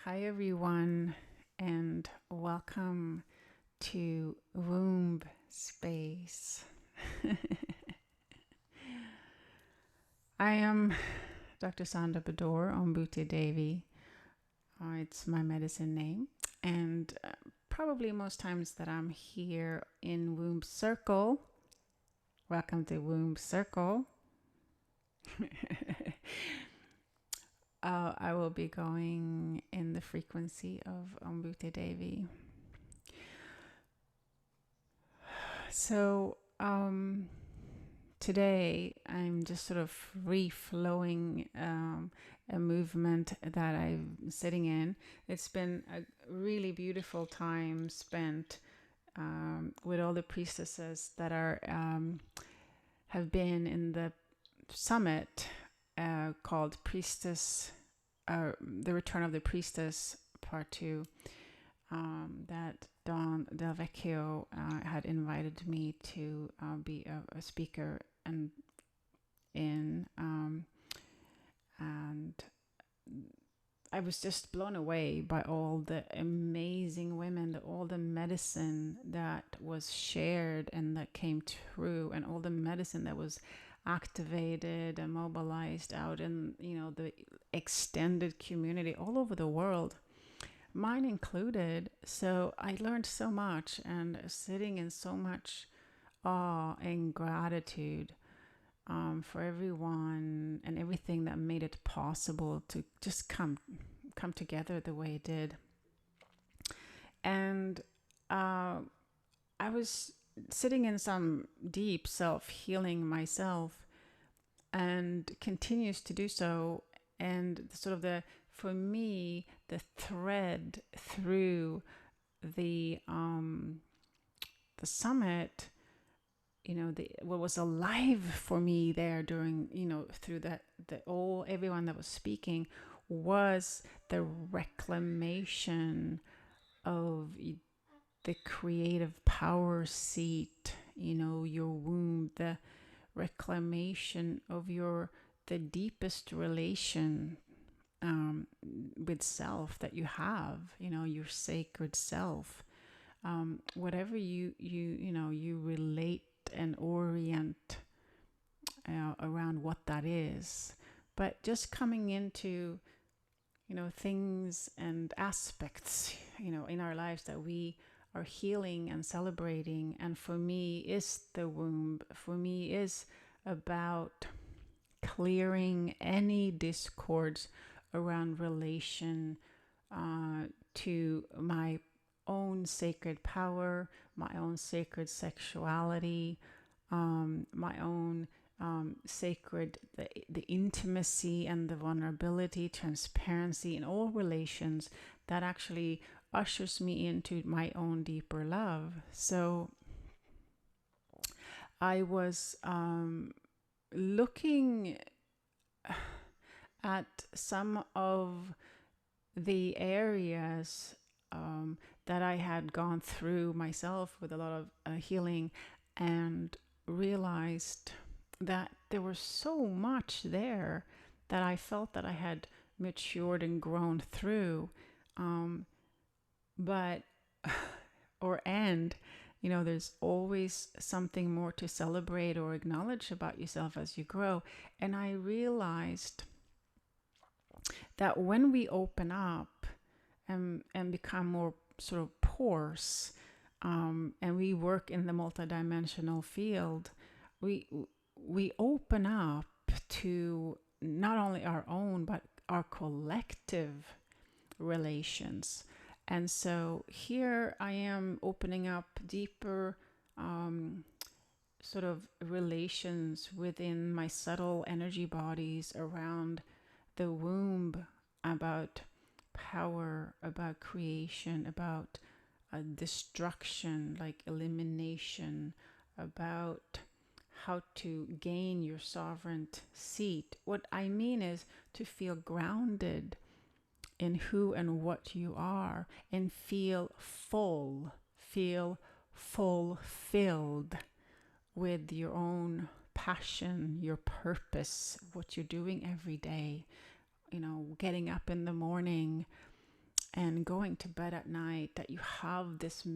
Hi, everyone, and welcome to Womb Space. I am Dr. Sandra Bador Ombuti Devi. It's my medicine name, and probably most times that I'm here in Womb Circle. Welcome to Womb Circle. I will be going in the frequency of Ombuti Devi. So, today I'm just sort of free flowing a movement that I'm sitting in. It's been a really beautiful time spent with all the priestesses that are have been in the summit called Priestess, the Return of the Priestess Part 2, that Dawn Del Vecchio had invited me to be a speaker and and I was just blown away by all the amazing women, all the medicine that was shared and that came through, and all the medicine that was activated and mobilized out in the extended community all over the world, mine included. So I learned so much and sitting in so much awe and gratitude for everyone and everything that made it possible to just come together the way it did. And I was sitting in some deep self-healing myself, and continues to do so. And for me, the thread through the summit, what was alive for me there during, through everyone that was speaking, was the reclamation of the creative power seat, your womb, the reclamation of the deepest relation with self that you have, your sacred self. Whatever you relate and orient around what that is, but just coming into things and aspects in our lives that we are healing and celebrating. And for me is the womb, for me is about clearing any discords around relation to my own sacred power, my own sacred sexuality, my own sacred, the intimacy and the vulnerability, transparency in all relations that actually ushers me into my own deeper love. So I was looking at some of the areas that I had gone through myself with a lot of healing, and realized that there was so much there that I felt that I had matured and grown through. But, there's always something more to celebrate or acknowledge about yourself as you grow. And I realized that when we open up and become more sort of porous, and we work in the multidimensional field, we open up to not only our own but our collective relations. And so here I am opening up deeper sort of relations within my subtle energy bodies around the womb, about power, about creation, about destruction, like elimination, about how to gain your sovereign seat. What I mean is to feel grounded in who and what you are, and feel fulfilled with your own passion, your purpose, what you're doing every day. Getting up in the morning and going to bed at night, that you have this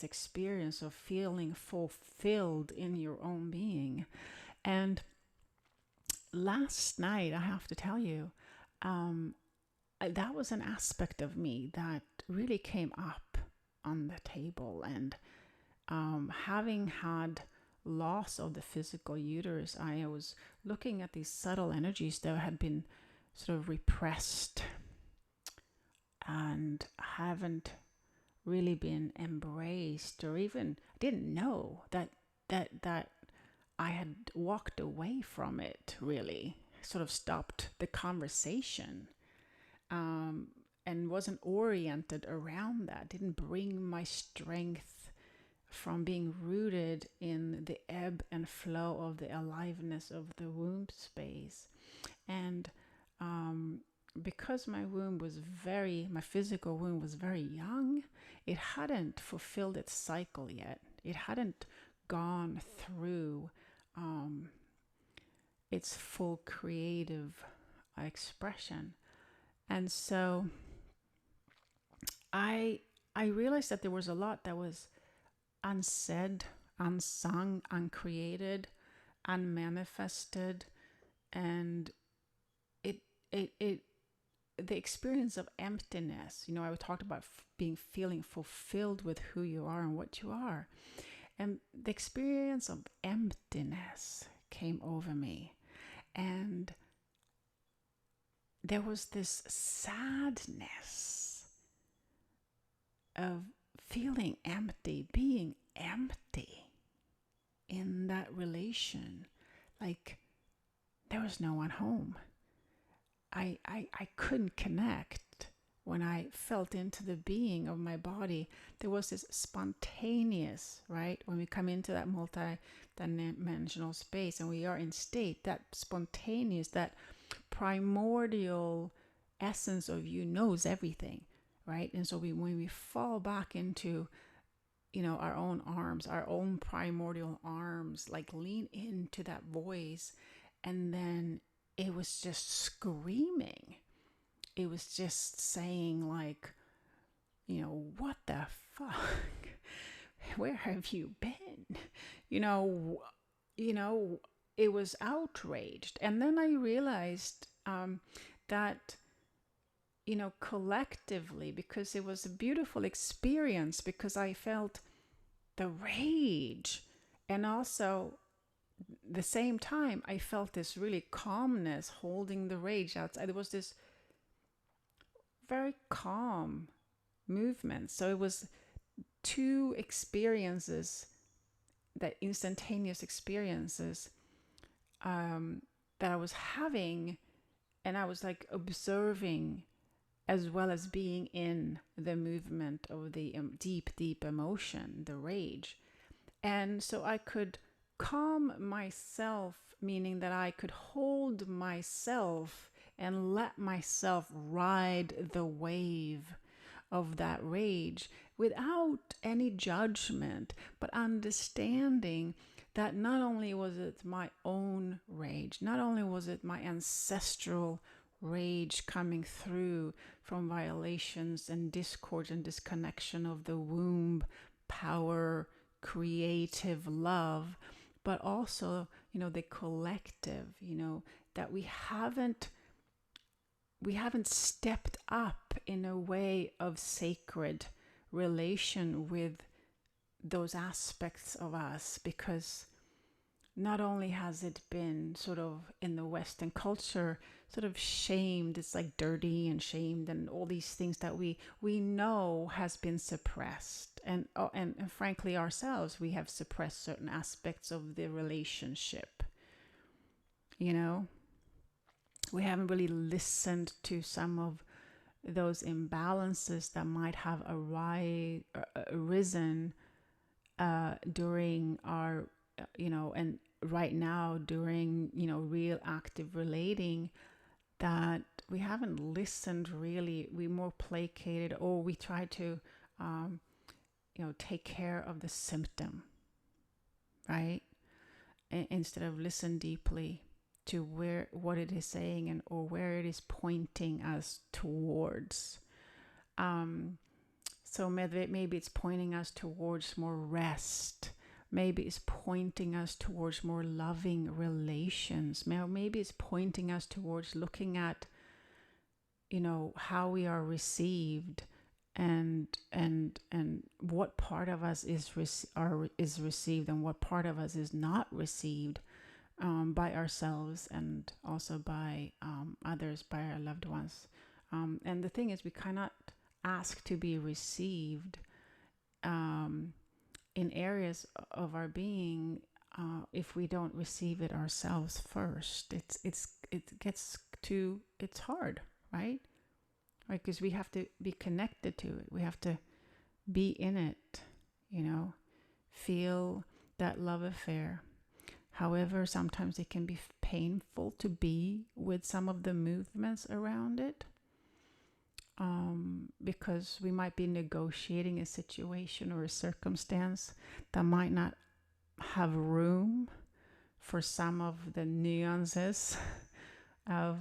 experience of feeling fulfilled in your own being. And last night, I have to tell you, that was an aspect of me that really came up on the table. And having had loss of the physical uterus, I was looking at these subtle energies that had been sort of repressed and haven't really been embraced, or even didn't know that I had walked away from it, really sort of stopped the conversation, and wasn't oriented around that, didn't bring my strength from being rooted in the ebb and flow of the aliveness of the womb space. And because my physical womb was very young, it hadn't fulfilled its cycle yet. It hadn't gone through its full creative expression. And so I realized that there was a lot that was unsaid, unsung, uncreated, unmanifested, and it the experience of emptiness. I talked about feeling fulfilled with who you are and what you are, and the experience of emptiness came over me, and there was this sadness of feeling empty, being empty in that relation. Like there was no one home. I couldn't connect. When I felt into the being of my body, there was this spontaneous, right? When we come into that multi-dimensional space and we are in state, that spontaneous, that primordial essence of you knows everything, right? And so when we fall back into our own arms, our own primordial arms, like lean into that voice, and then it was just screaming. It was just saying, like, what the fuck? Where have you been? It was outraged. And then I realized that, collectively, because it was a beautiful experience, because I felt the rage, and also the same time I felt this really calmness holding the rage outside. There was this very calm movement. So it was two experiences, that instantaneous experiences that I was having, and I was like observing as well as being in the movement of the deep emotion, the rage. And so I could calm myself, meaning that I could hold myself and let myself ride the wave of that rage without any judgment, but understanding that not only was it my own rage, not only was it my ancestral rage coming through from violations and discord and disconnection of the womb, power, creative love, but also, the collective, that we haven't stepped up in a way of sacred relation with those aspects of us, because not only has it been sort of in the Western culture sort of shamed, it's like dirty and shamed and all these things that we know has been suppressed, and frankly ourselves, we have suppressed certain aspects of the relationship. We haven't really listened to some of those imbalances that might have arisen during our, and right now during, real active relating, that we haven't listened really. We more placated, or we try to, take care of the symptom, right? Instead of listen deeply to what it is saying, or where it is pointing us towards. So maybe it's pointing us towards more rest. Maybe it's pointing us towards more loving relations. Maybe it's pointing us towards looking at, how we are received, and what part of us is received and what part of us is not received, by ourselves and also by others, by our loved ones. And the thing is, we cannot ask to be received in areas of our being if we don't receive it ourselves first. It's hard, right? Because we have to be connected to it. We have to be in it, feel that love affair. However, sometimes it can be painful to be with some of the movements around it, because we might be negotiating a situation or a circumstance that might not have room for some of the nuances of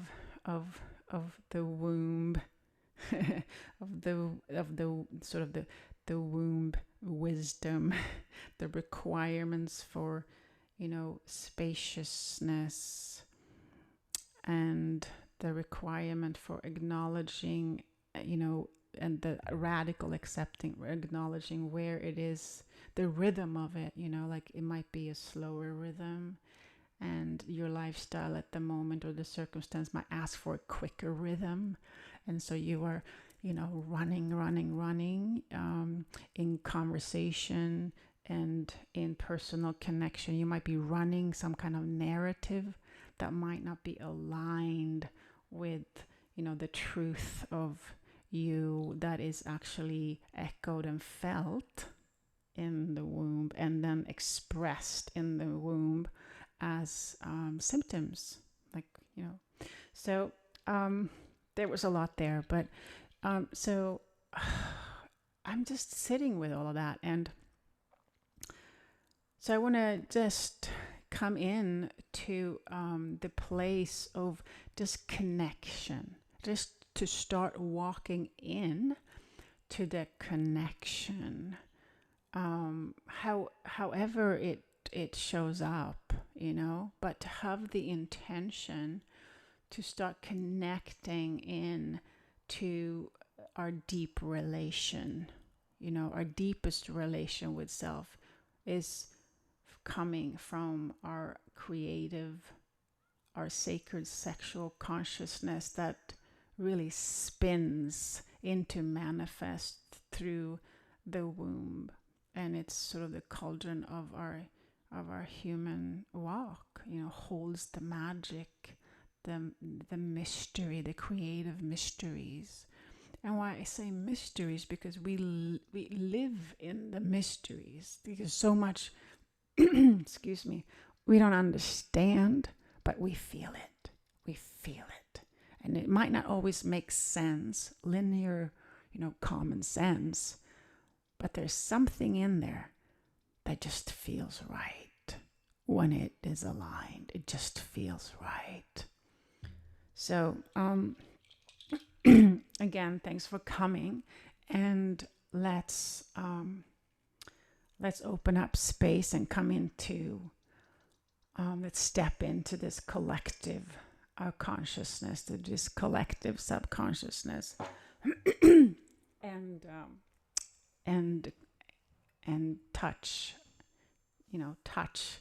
the womb, of the sort of the womb wisdom, the requirements for spaciousness, and the requirement for acknowledging, and the radical acknowledging where it is, the rhythm of it, like it might be a slower rhythm, and your lifestyle at the moment or the circumstance might ask for a quicker rhythm. And so you are, running, in conversation and in personal connection. You might be running some kind of narrative that might not be aligned with, the truth of you that is actually echoed and felt in the womb and then expressed in the womb as symptoms, so there was a lot there, but so I'm just sitting with all of that. And so I want to just come in to the place of just connection, just to start walking in to the connection, however it shows up, but to have the intention to start connecting in to our deep relation. Our deepest relation with self is coming from our creative, our sacred sexual consciousness that really spins into manifest through the womb. And it's sort of the cauldron of our human walk, holds the magic, the mystery, the creative mysteries. And why I say mysteries, because we live in the mysteries, because so much excuse me, we don't understand, but we feel it. And it might not always make sense, linear, common sense, but there's something in there that just feels right when it is aligned. It just feels right. So, again, thanks for coming, and let's open up space and come into, let's step into this collective consciousness, to this collective subconsciousness, and touch, touch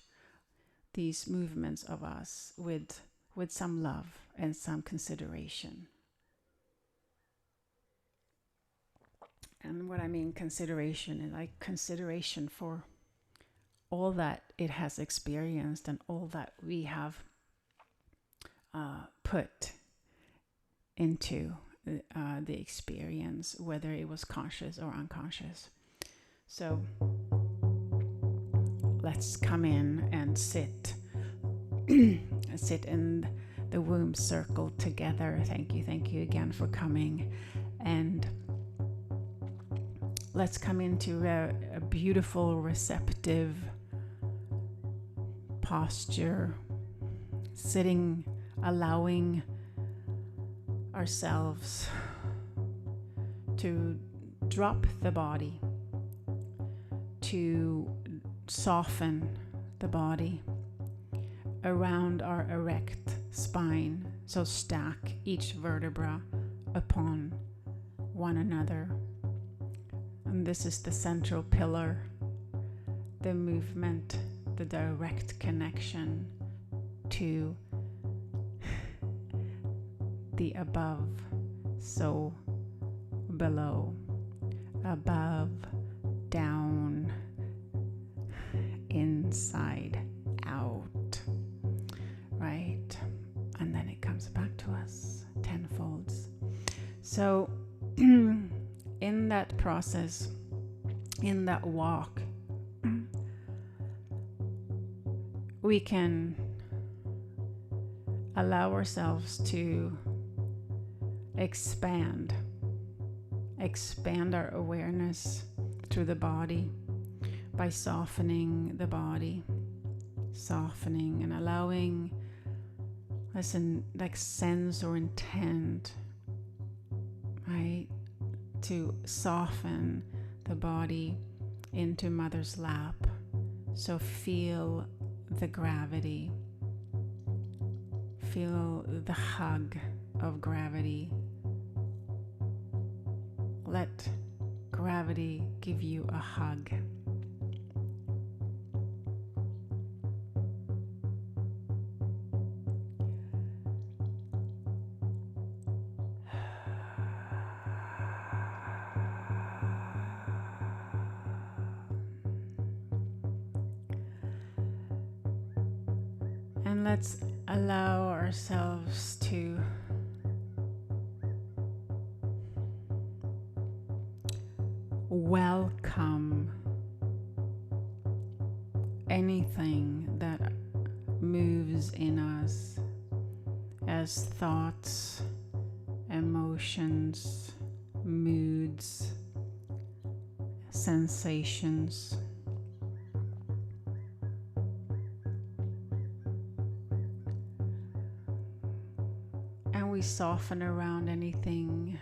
these movements of us with some love and some consideration. And what I mean consideration is like consideration for all that it has experienced and all that we have put into the experience, whether it was conscious or unconscious. So let's come in and sit in the womb circle together. Thank you again for coming. And let's come into a beautiful, receptive posture, sitting, allowing ourselves to drop the body, to soften the body around our erect spine. So stack each vertebra upon one another. And this is the central pillar, the movement, the direct connection to the above. So below, above, down, inside, out, right? And then it comes back to us tenfolds. So in that process, in that walk, we can allow ourselves to expand our awareness through the body by softening the body, softening and allowing, listen, like sense or intent, right, to soften the body into mother's lap. So feel the gravity, feel the hug of gravity. Let gravity give you a hug. And let's allow ourselves to welcome anything that moves in us as thoughts, emotions, moods, sensations. And we soften around anything.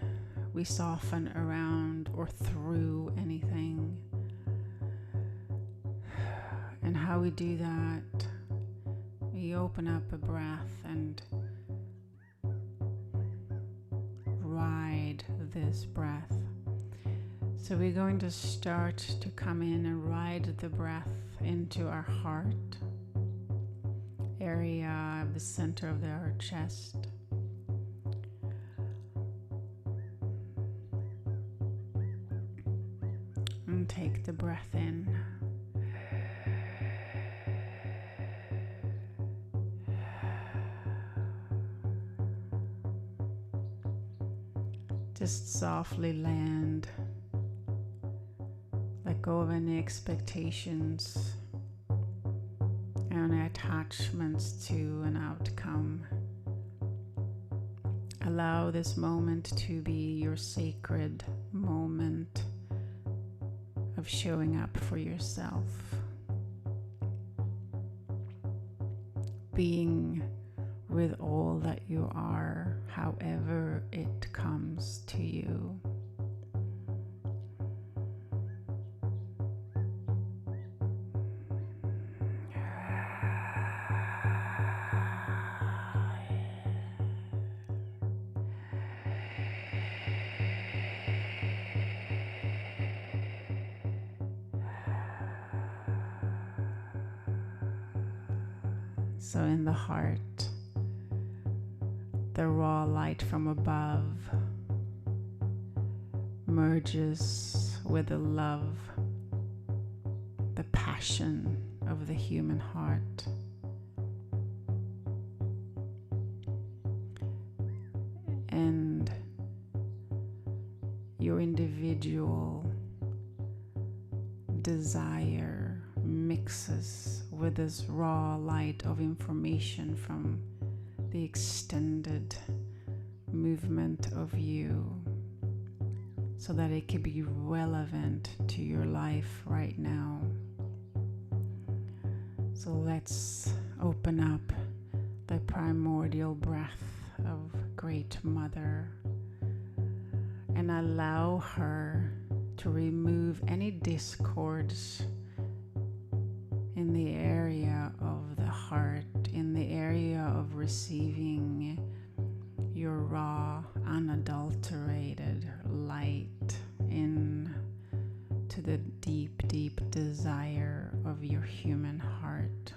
We soften around or through anything. And how we do that, we open up a breath and ride this breath. So we're going to start to come in and ride the breath into our heart area, the center of our chest. And take the breath in. Just softly land. Let go of any expectations, any attachments to an outcome. Allow this moment to be your sacred moment of showing up for yourself, being with all that you are, however it comes to you. So in the heart, the raw light from above merges with the love, the passion of the human heart. And your individual desire mixes with this raw light of information from the extended movement of you, so that it can be relevant to your life right now. So let's open up the primordial breath of Great Mother and allow her to remove any discords in the area of the heart, in the area of receiving your raw, unadulterated light in to the deep, deep desire of your human heart.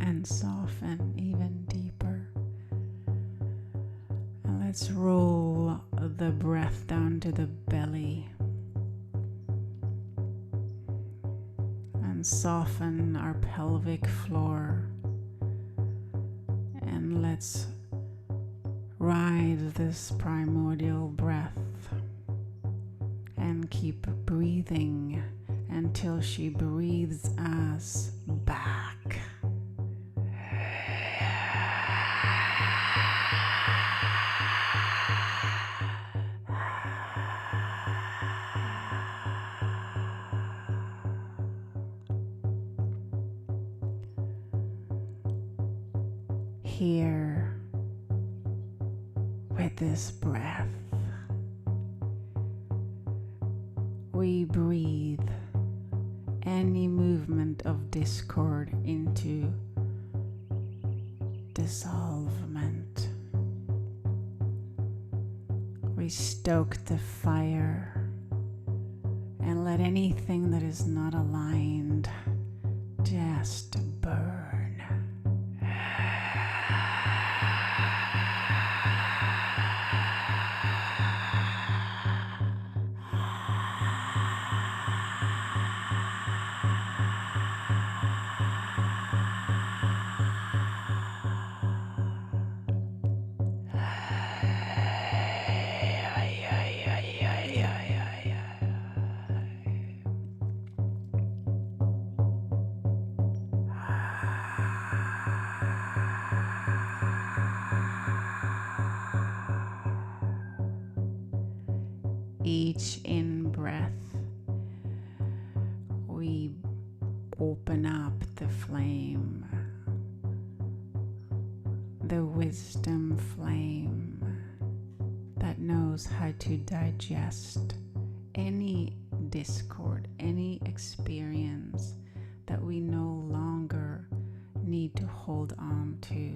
And soften even deeper. And let's roll the breath down to the belly and soften our pelvic floor. And let's ride this primordial breath and keep breathing until she breathes us back. Here, with this breath, we breathe any movement of discord into dissolvement. We stoke the fire and let anything that is not aligned just burn. Each in-breath, we open up the flame, the wisdom flame that knows how to digest any discord, any experience that we no longer need to hold on to.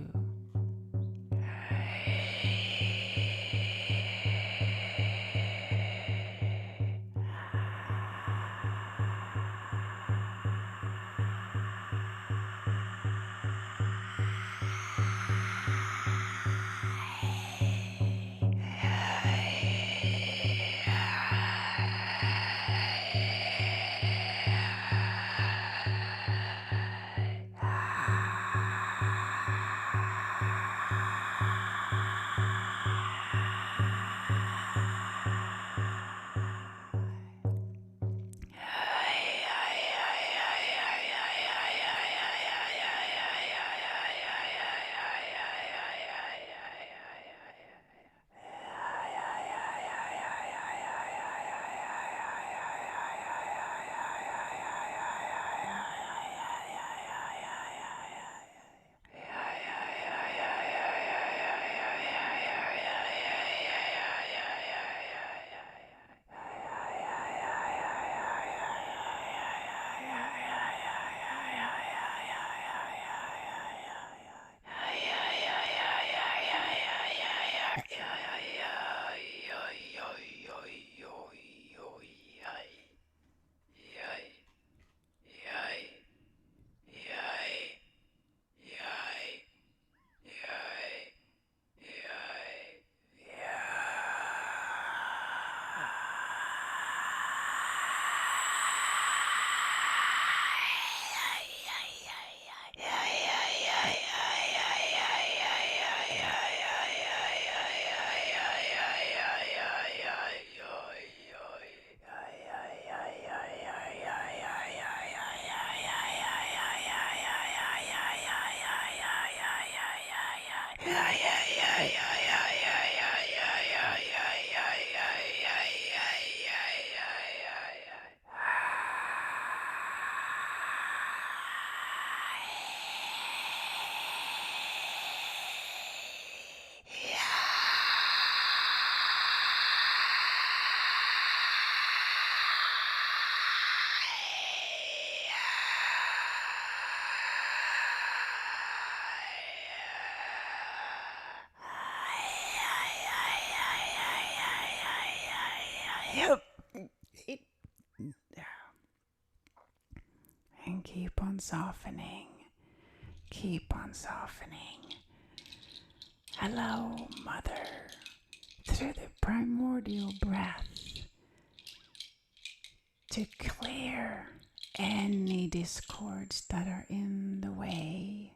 keep on softening, keep on softening. Allow Mother, through the primordial breath, to clear any discords that are in the way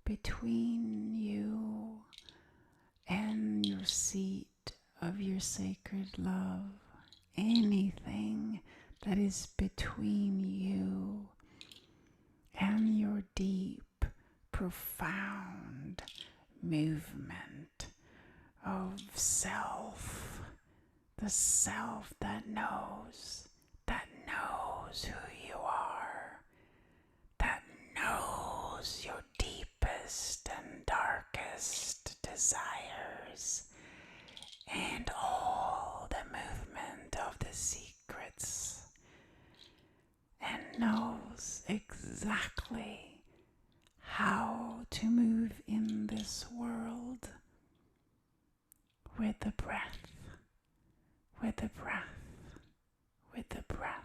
between you and your seat of your sacred love. Anything that is between you and your deep, profound movement of self, the self that knows who you are, that knows your deepest and darkest desires, and all the movement of the secrets, and knows exactly how to move in this world with the breath, with the breath, with the breath.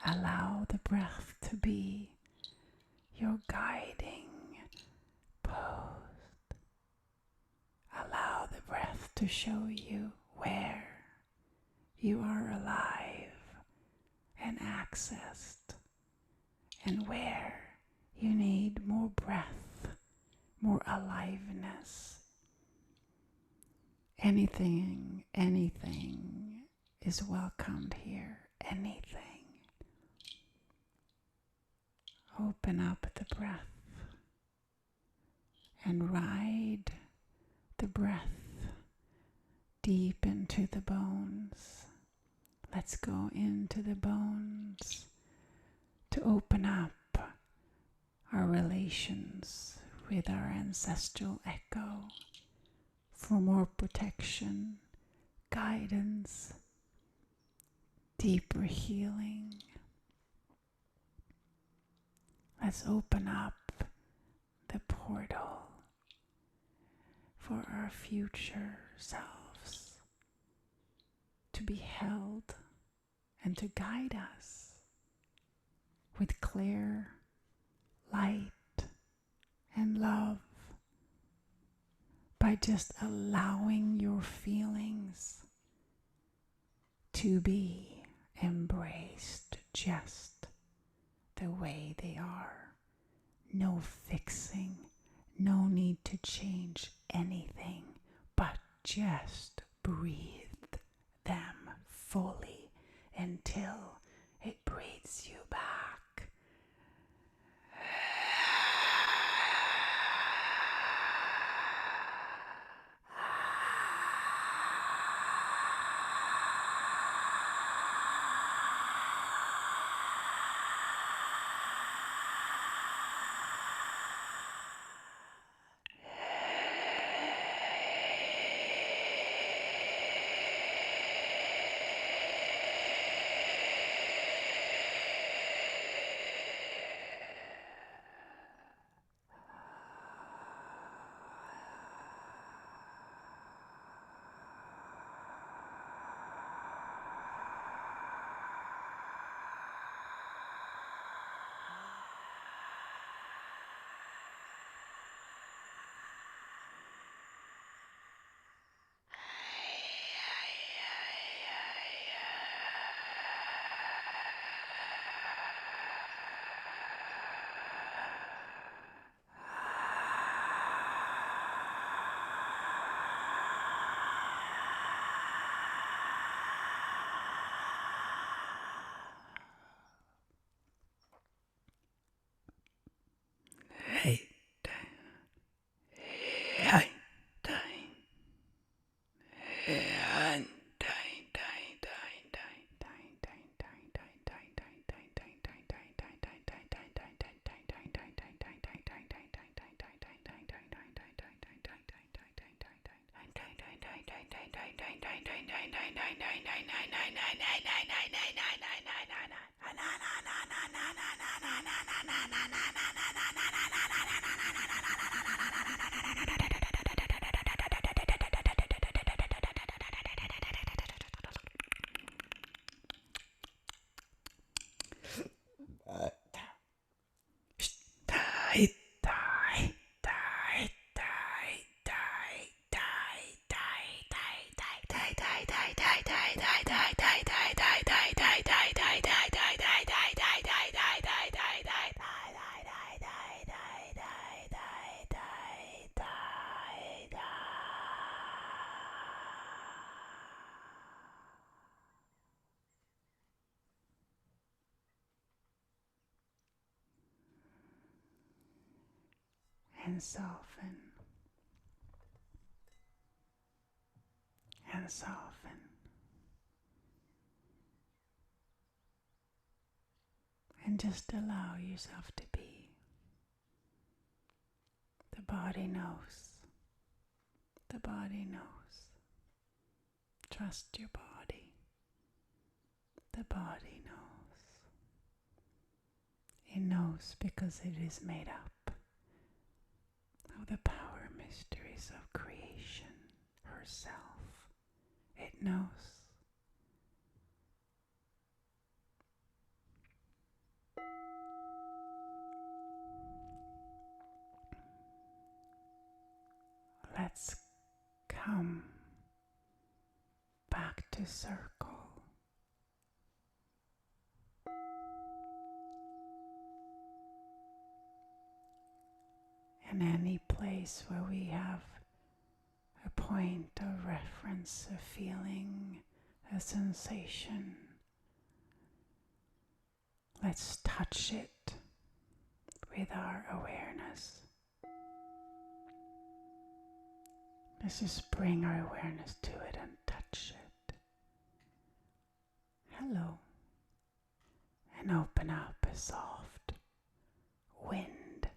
Allow the breath to be your guiding post. Allow the breath to show you where you are alive and accessed, and where you need more breath, more aliveness. Anything is welcomed here. Anything. Open up the breath and ride the breath deep into the bones. Let's go into the bones to open up our relations with our ancestral echo for more protection, guidance, deeper healing. Let's open up the portal for our future selves to be held and to guide us with clear light and love, by just allowing your feelings to be embraced just the way they are. No fixing, no need to change anything, but just breathe them fully until it breathes you back. And soften and soften. And just allow yourself to be. The body knows. The body knows. Trust your body. The body knows. It knows because it is made up of the power mysteries of creation herself. It knows. Let's come back to circle. In any place where we have a point of reference, a feeling, a sensation, let's touch it with our awareness. Let's just bring our awareness to it and touch it. Hello. And open up a soft wind,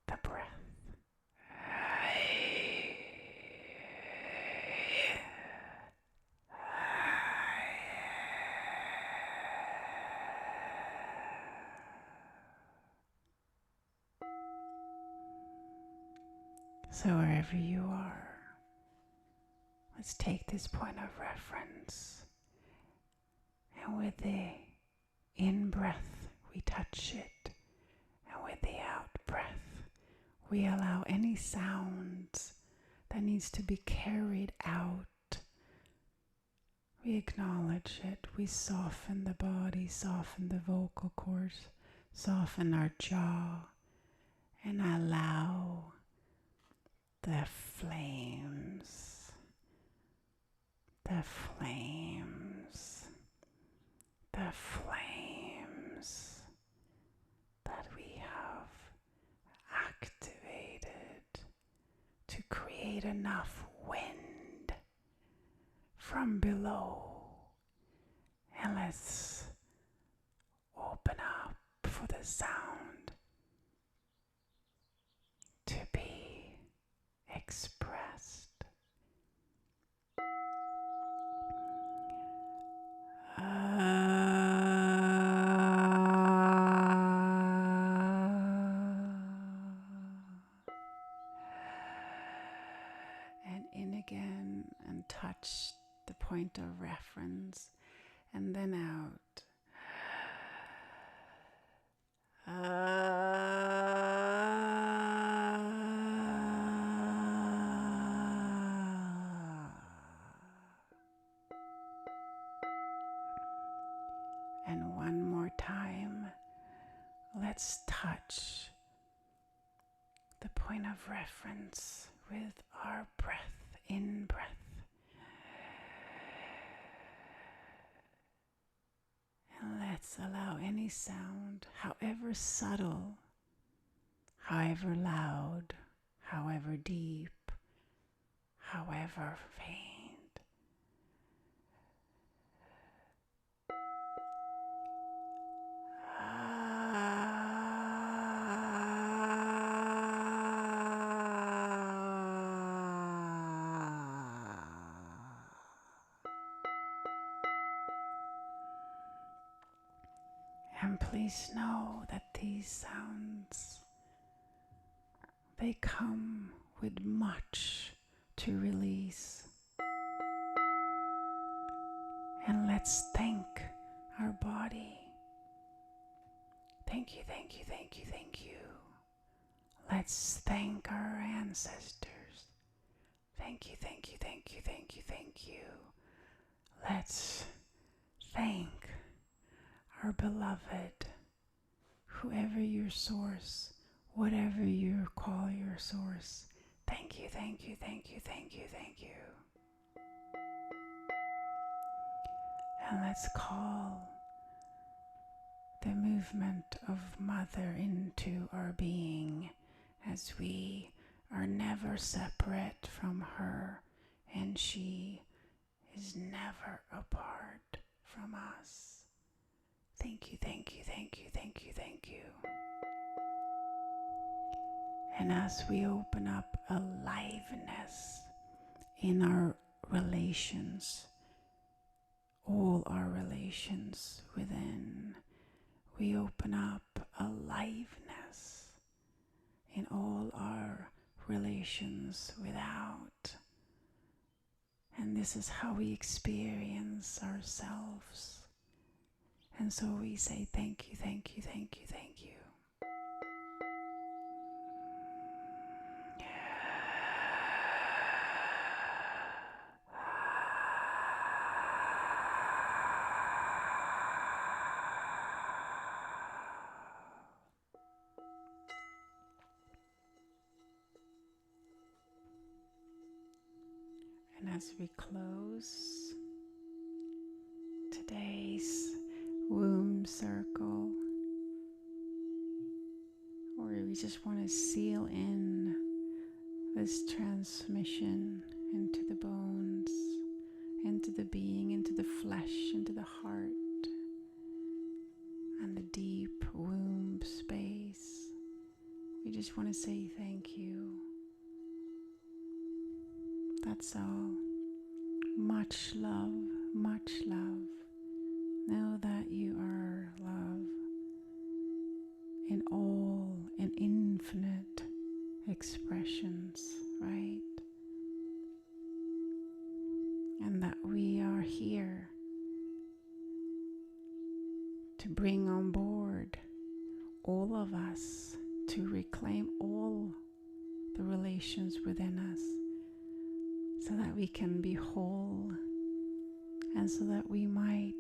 the breath. So wherever you are, let's take this point of reference, and with the in-breath we touch it, and with the out-breath we allow any sounds that needs to be carried out. We acknowledge it, we soften the body, soften the vocal cords, soften our jaw, and allow the flames that we have activated to create enough wind from below. And let's open up for the sound to be expressed. And in again and touch the point of reference, and then out. And one more time, let's touch the point of reference with our breath, in breath. And let's allow any sound, however subtle, however loud, however deep, however faint, and please know that these sounds, they come with much to release. And let's thank our body. Thank you, thank you, thank you, thank you. Let's thank our ancestors. Thank you, thank you, thank you, thank you, thank you. Let's thank our beloved, whoever your source, whatever you call your source. Thank you, thank you, thank you, thank you, thank you. And let's call the movement of Mother into our being, as we are never separate from her and she is never apart from us. Thank you, thank you, thank you, thank you, thank you. And as we open up aliveness in our relations, all our relations within, we open up aliveness in all our relations without. And this is how we experience ourselves. And so we say thank you, thank you, thank you, thank you. And as we close today's womb circle, or we just want to seal in this transmission into the bones, into the being, into the flesh, into the heart, and the deep womb space. We just want to say thank you. That's all. Much love, much love. Know that you are love in all and infinite expressions, right? And that we are here to bring on board all of us, to reclaim all the relations within us, so that we can be whole, and so that we might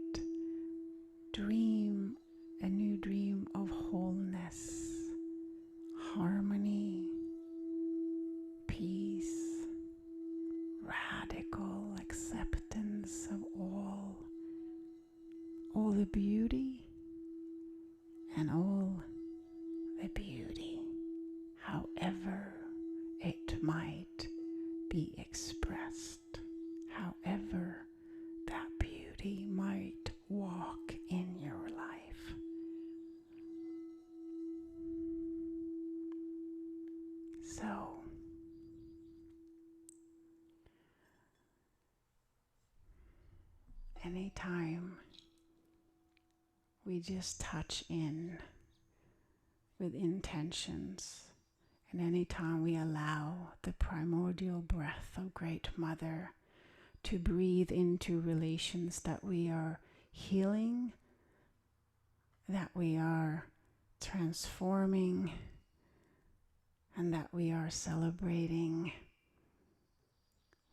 dream a new dream of wholeness, harmony, peace, radical acceptance of all the beauty and all the beauty, however it might be expressed, however that beauty might walk in your life. So, anytime we just touch in with intentions, and anytime we allow the primordial breath of Great Mother to breathe into relations that we are healing, that we are transforming, and that we are celebrating,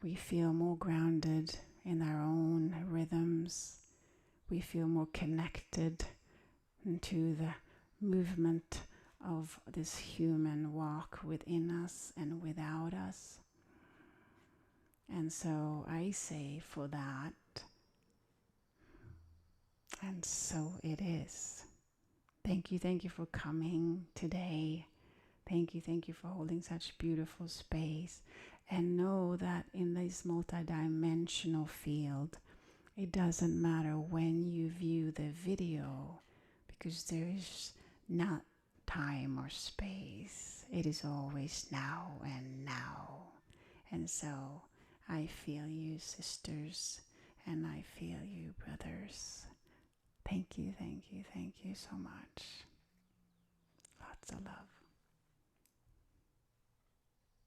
we feel more grounded in our own rhythms. We feel more connected to the movement of this human walk within us and without us. And so I say for that, and so it is. Thank you for coming today. Thank you for holding such beautiful space. And know that in this multidimensional field, it doesn't matter when you view the video, because there is not time or space. It is always now and now. And so I feel you, sisters, and I feel you, brothers. Thank you so much. Lots of love.